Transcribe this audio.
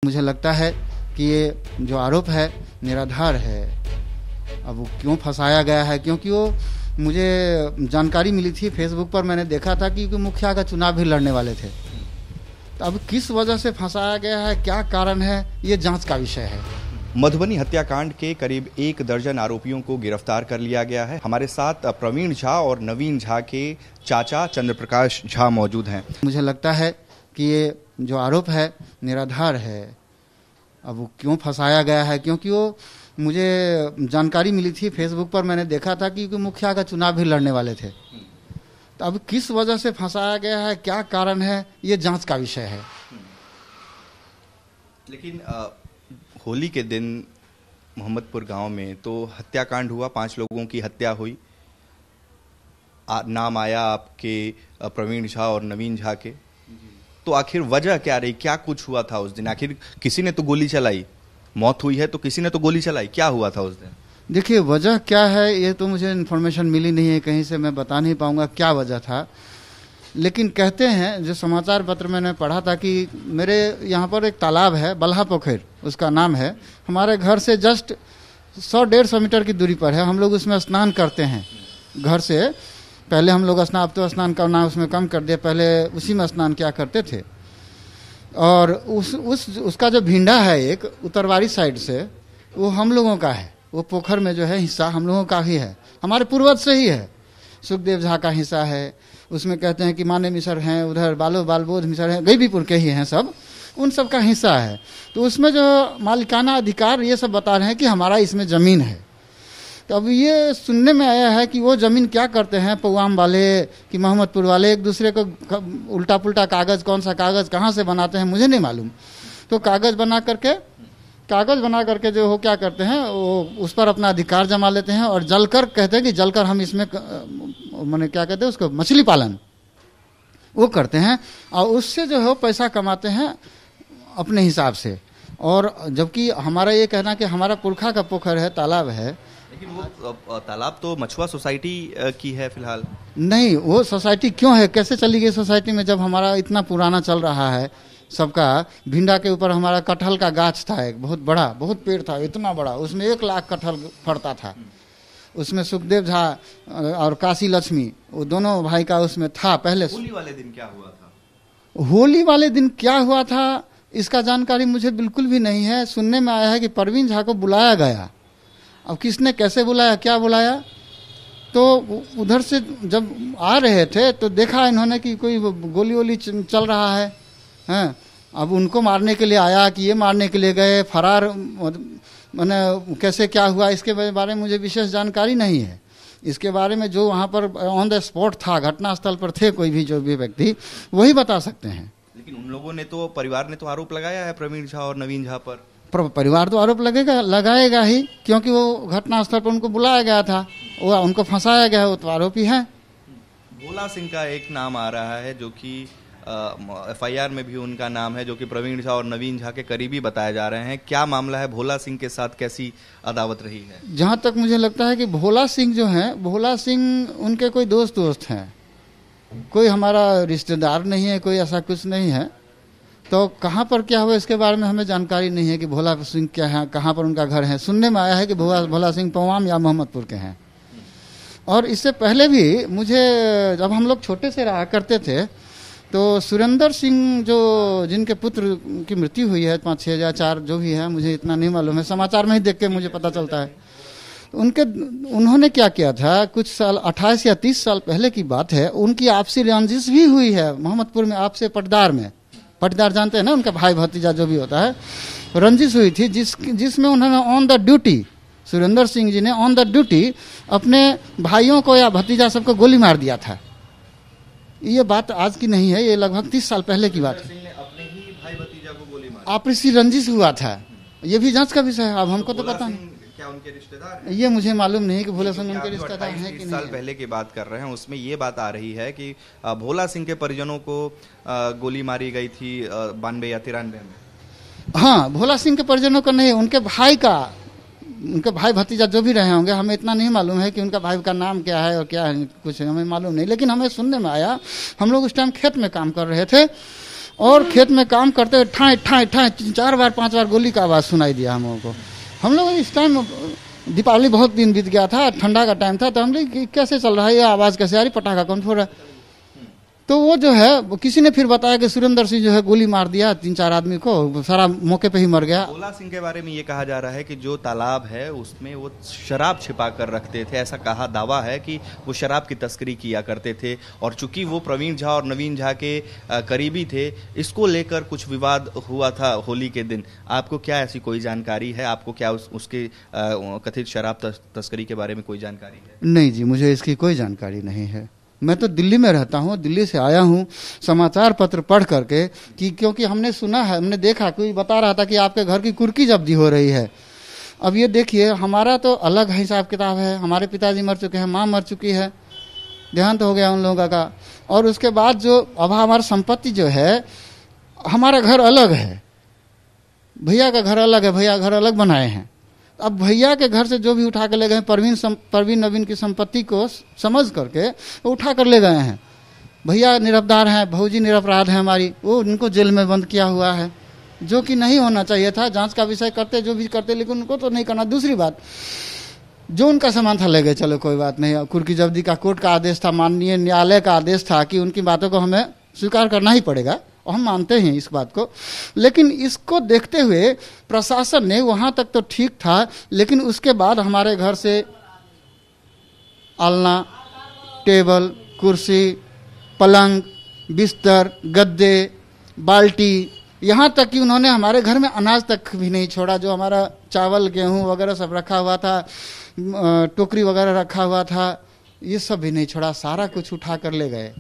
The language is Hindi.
मुझे लगता है कि ये जो आरोप है निराधार है। अब वो क्यों फंसाया गया है, क्योंकि वो मुझे जानकारी मिली थी फेसबुक पर, मैंने देखा था कि मुखिया का चुनाव भी लड़ने वाले थे। तो अब किस वजह से फंसाया गया है, क्या कारण है, ये जांच का विषय है। मधुबनी हत्याकांड के करीब 1 दर्जन आरोपियों को गिरफ्तार कर लिया गया है। हमारे साथ प्रवीण झा और नवीन झा के चाचा चंद्रप्रकाश झा मौजूद हैं। मुझे लगता है कि ये जो आरोप है निराधार है। अब वो क्यों फंसाया गया है, क्योंकि वो मुझे जानकारी मिली थी फेसबुक पर, मैंने देखा था कि मुखिया का चुनाव भी लड़ने वाले थे। तो अब किस वजह से फंसाया गया है, क्या कारण है, ये जांच का विषय है। लेकिन होली के दिन मोहम्मदपुर गांव में तो हत्याकांड हुआ, 5 लोगों की हत्या हुई। नाम आया आपके प्रवीण झा और नवीन झा के। तो आखिर वजह क्या रही, क्या कुछ हुआ था उस दिन? आखिर किसी ने तो गोली चलाई, मौत हुई है तो किसी ने तो गोली चलाई, क्या हुआ था उस दिन? देखिए, वजह क्या है ये तो मुझे इन्फॉर्मेशन मिली नहीं है कहीं से, मैं बता नहीं पाऊंगा क्या वजह था। लेकिन कहते हैं, जो समाचार पत्र मैंने पढ़ा था कि मेरे यहाँ पर एक तालाब है, बल्हा पोखर उसका नाम है, हमारे घर से जस्ट 100-150 मीटर की दूरी पर है। हम लोग उसमें स्नान करते हैं घर से। पहले हम लोग अब तो स्नान करना उसमें कम कर दिया, पहले उसी में स्नान किया करते थे। और उसका जो भिंडा है एक उत्तरवारी साइड से, वो हम लोगों का है। वो पोखर में जो है हिस्सा हम लोगों का ही है, हमारे पूर्वज से ही है। सुखदेव झा का हिस्सा है उसमें। कहते हैं कि माने मिसर हैं, उधर बालबोध मिसर हैं, गईबीपुर के ही हैं सब, उन सब का हिस्सा है। तो उसमें जो मालिकाना अधिकार ये सब बता रहे हैं कि हमारा इसमें ज़मीन है। तो अब ये सुनने में आया है कि वो ज़मीन क्या करते हैं पौआम वाले कि मोहम्मदपुर वाले, एक दूसरे को उल्टा पुल्टा कागज़, कौन सा कागज़ कहाँ से बनाते हैं मुझे नहीं मालूम। तो कागज़ बना करके जो हो क्या करते हैं, वो उस पर अपना अधिकार जमा लेते हैं और जलकर कहते हैं कि जलकर हम इसमें माने क्या कहते हैं उसको, मछली पालन वो करते हैं और उससे जो है पैसा कमाते हैं अपने हिसाब से। और जबकि हमारा ये कहना कि हमारा पुरखा का पोखर है, तालाब है। लेकिन वो तालाब तो मछुआ सोसाइटी की है फिलहाल। नहीं, वो सोसाइटी क्यों है, कैसे चली गई सोसाइटी में, जब हमारा इतना पुराना चल रहा है सबका। भिंडा के ऊपर हमारा कटहल का गाछ था, एक बहुत बड़ा, बहुत पेड़ था, इतना बड़ा, उसमें 1 लाख कटहल फड़ता था। उसमें सुखदेव झा और काशी लक्ष्मी, वो दोनों भाई का उसमें था पहले। होली वाले दिन क्या हुआ था? होली वाले दिन क्या हुआ था इसका जानकारी मुझे बिल्कुल भी नहीं है। सुनने में आया है कि प्रवीण झा को बुलाया गया। अब किसने कैसे बुलाया, क्या बुलाया, तो उधर से जब आ रहे थे तो देखा इन्होंने कि कोई गोली वोली चल रहा है, हैं। अब उनको मारने के लिए आया कि ये मारने के लिए गए, फरार मैंने कैसे क्या हुआ इसके बारे में मुझे विशेष जानकारी नहीं है। इसके बारे में जो वहाँ पर ऑन द स्पॉट था, घटनास्थल पर थे कोई भी जो भी व्यक्ति, वही बता सकते हैं। लेकिन उन लोगों ने तो, परिवार ने तो आरोप लगाया है प्रवीण झा और नवीन झा पर। परिवार तो आरोप लगाएगा ही, क्योंकि वो घटनास्थल पर उनको बुलाया गया था, वो उनको फंसाया गया है, वो तो आरोपी हैं। भोला सिंह का एक नाम आ रहा है जो कि FIR में भी उनका नाम है, जो कि प्रवीण झा और नवीन झा के करीबी बताए जा रहे हैं। क्या मामला है, भोला सिंह के साथ कैसी अदावत रही है? जहाँ तक मुझे लगता है कि भोला सिंह जो है, भोला सिंह उनके कोई दोस्त हैं, कोई हमारा रिश्तेदार नहीं है, कोई ऐसा कुछ नहीं है। तो कहाँ पर क्या हुआ इसके बारे में हमें जानकारी नहीं है कि भोला सिंह क्या है, कहाँ पर उनका घर है। सुनने में आया है कि भोला सिंह पवाम या मोहम्मदपुर के हैं। और इससे पहले भी मुझे, जब हम लोग छोटे से रहा करते थे, तो सुरेंद्र सिंह जो जिनके पुत्र की मृत्यु हुई है, 5-6 या 4 जो भी है, मुझे इतना नहीं मालूम है, समाचार में ही देख के मुझे पता चलता है। उन्होंने क्या किया था, कुछ साल 28 या 30 साल पहले की बात है, उनकी आपसी रंजिश भी हुई है मोहम्मदपुर में, आपसे पटदार में। पटदार जानते हैं ना, उनका भाई भतीजा जो भी होता है, रंजिश हुई थी, जिसमें उन्होंने on the duty, Surendra Singh ji ने ऑन द ड्यूटी अपने भाइयों को या भतीजा सबको गोली मार दिया था। ये बात आज की नहीं है, ये लगभग 30 साल पहले की बात है। अपने ही भाई भतीजा को गोली मारी, आपसी रंजिश हुआ था। ये भी जांच का विषय है, अब हमको तो पता नहीं। क्या उनके रिश्तेदार हैं? ये मुझे मालूम नहीं कि भोला सिंह उनके रिश्तेदार हैं कि नहीं। साल पहले की बात कर रहे हैं, उसमें ये बात आ रही है कि भोला सिंह के परिजनों को गोली मारी गई थी 92 या 93 में। हाँ, भोला सिंह के परिजनों को नहीं, उनके भाई का, उनके भाई भतीजा जो भी रहे होंगे, हमें इतना नहीं मालूम है कि उनका भाई का नाम क्या है और क्या है, कुछ हमें मालूम नहीं। लेकिन हमें सुनने में आया, हम लोग उस टाइम खेत में काम कर रहे थे और खेत में काम करते हुए ठाए ठाए ठाए 4 बार 5 बार गोली का आवाज़ सुनाई दिया हम लोगों को। हम लोग इस टाइम दीपावली बहुत दिन बीत गया था, ठंडा का टाइम था, तो हम लोग कैसे चल रहा है, ये आवाज़ कैसे आ रही, पटाखा कौन फोड़ रहा है। तो वो जो है वो किसी ने फिर बताया कि सुरेंद्र सिंह जो है गोली मार दिया 3-4 आदमी को, सारा मौके पे ही मर गया। भोला सिंह के बारे में ये कहा जा रहा है कि जो तालाब है उसमें वो शराब छिपा कर रखते थे, ऐसा कहा दावा है कि वो शराब की तस्करी किया करते थे। और चूंकि वो प्रवीण झा और नवीन झा के करीबी थे, इसको लेकर कुछ विवाद हुआ था होली के दिन। आपको क्या ऐसी कोई जानकारी है? आपको क्या उसके कथित शराब तस्करी के बारे में कोई जानकारी है? नहीं जी, मुझे इसकी कोई जानकारी नहीं है। मैं तो दिल्ली में रहता हूँ, दिल्ली से आया हूँ समाचार पत्र पढ़ करके कि क्योंकि हमने सुना है, हमने देखा, कोई बता रहा था कि आपके घर की कुर्की जब्ती हो रही है। अब ये देखिए, हमारा तो अलग हिसाब किताब है, हमारे पिताजी मर चुके हैं, माँ मर चुकी है, देहांत हो गया उन लोगों का। और उसके बाद जो अब हमारी संपत्ति जो है, हमारा घर अलग है, भैया का घर अलग है, भैया घर अलग बनाए हैं। अब भैया के घर से जो भी उठा कर ले गए, परवीन नवीन की संपत्ति को समझ करके उठा कर ले गए हैं। भैया निरपराध हैं, भौजी निरपराध है हमारी, वो उनको जेल में बंद किया हुआ है, जो कि नहीं होना चाहिए था। जांच का विषय करते, जो भी करते, लेकिन उनको तो नहीं करना। दूसरी बात, जो उनका सामान था ले गए, चलो कोई बात नहीं, कुर्की जब्ती का कोर्ट का आदेश था, माननीय न्यायालय का आदेश था कि उनकी बातों को हमें स्वीकार करना ही पड़ेगा, और हम मानते हैं इस बात को। लेकिन इसको देखते हुए प्रशासन ने, वहां तक तो ठीक था, लेकिन उसके बाद हमारे घर से आलना, टेबल, कुर्सी, पलंग, बिस्तर, गद्दे, बाल्टी, यहाँ तक कि उन्होंने हमारे घर में अनाज तक भी नहीं छोड़ा। जो हमारा चावल गेहूं वगैरह सब रखा हुआ था, टोकरी वगैरह रखा हुआ था, ये सब भी नहीं छोड़ा, सारा कुछ उठा कर ले गए।